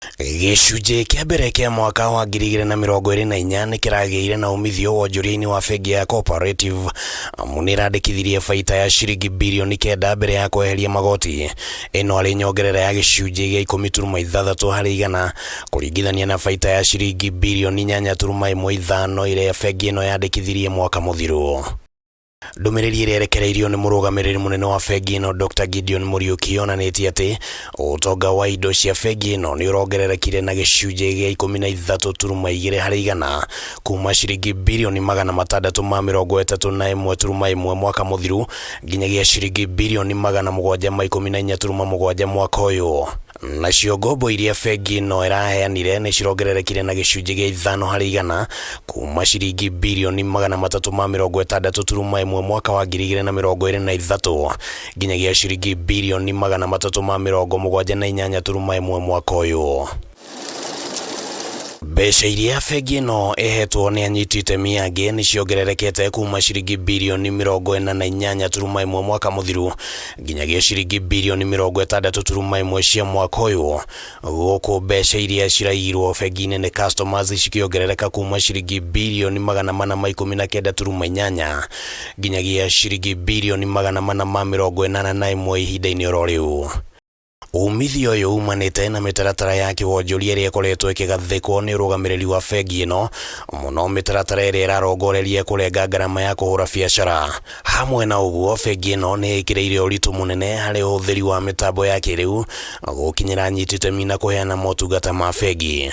Gĩcunjĩ kĩa mbere kĩa mwaka wa 2024 nĩ kĩragĩire na umithio wonjoria-inĩ wa bengi ya Cooperative amu nĩ ĩrandĩkithirie baita ya ciringi birioni 9 mbere ya kweheria magoti. Ĩno arĩ nyongerera ya gĩcunjĩ gĩa 10.6 harĩ igana kũringithania na baita ya ciringi birioni 8.15 ĩrĩa bengi ĩno yandĩkithirie mwaka mũthiru. Ndũmĩrĩri ĩrĩa ĩrekereirio nĩ mũrũgamĩrĩri mũnene wa bengi ĩno Dr. Gideon Muriuki yonanĩtie atĩ ũtonga wa indo cia bengi ĩno nĩ ũrongererekire na gĩcunjĩ gĩa 13.2 harĩ igana kuma ciringi birioni 631.1 mwaka mũthiru nginyagia ciringi birioni 714.7 mwaka ũyũ. Nacio ngombo iria bengi ĩno ĩraheanire nĩ cirongererekire na gĩcunjĩ gĩa 5 harĩ igana kuma ciringi birioni 360.1 mwaka wa 2023 nginyagia ciringi birioni 378.1 mwaka ũyũ. Mbeca iria bengi ĩno ĩhetwo nĩ anyiti itemi angĩ nĩ ciongererekete kuma ciringi birioni 48.1 mwaka mũthiru nginyagia ciringi birioni 60.1 cia mwaka ũyũ. Gũkũ mbeca iria ciraigirwo bengi-inĩ nĩ customers cikiongerereka kuma ciringi birioni 419.8 nginyagia ciringi birioni 481 ihinda-inĩ oro rĩu. Umithio ũyũ umanĩte na mĩtaratara ya kĩwonjoria ĩrĩa ĩkoretwo ĩkĩgathĩkwo nĩ ũrũgamĩrĩri wa bengi ĩno, mũno mĩtaratara ĩrĩa ĩrarongoreria kũrenga ngarama ya kũhũra biacara. Hamwe na ũguo, bengi ĩno nĩ ĩkĩrĩire ũritũ mũnene harĩ ũhũthĩri wa mĩtambo ya kĩrĩu gũkinyĩra anyiti itemi na kũheana motungata ma bengi.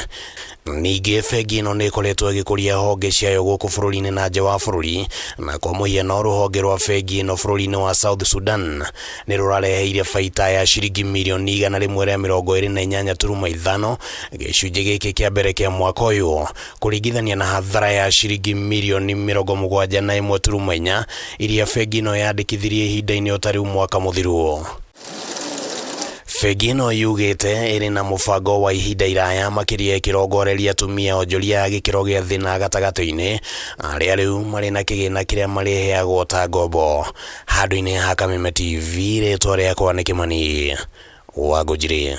Ningĩ bengi ĩno nĩ ĩkoretwo ĩgĩkũria honge ciayo gũkũ bũrũri-inĩ na nja wa bũrũri, na kwa mũhiano rũhonge rwa bengi ĩno bũrũri-inĩ wa South Sudan nĩ rũrareheire baita ya ciringi mirioni 128.5 gĩcunjĩ gĩkĩ kĩa mbere kĩa mwaka ũyũ kũringithania na hathara ya ciringi mirioni 71.4 iria bengi ĩno yandĩkithirie ihinda-inĩ o ta rĩu mwaka mũthiru. Bengi ĩno yugĩte ĩrĩ na mũbango wa ihinda iraya makĩria ĩkĩrongoreria atumia onjoria ya gĩkĩro gĩa thĩ na gatagatĩ-inĩ arĩa rĩu marĩ na kĩgĩna kĩrĩa marĩheagwo ta ngombo. Handũ-inĩ ha Kameme TV, rĩtwa rĩakwa nĩ Kĩmani Wangũnjiri.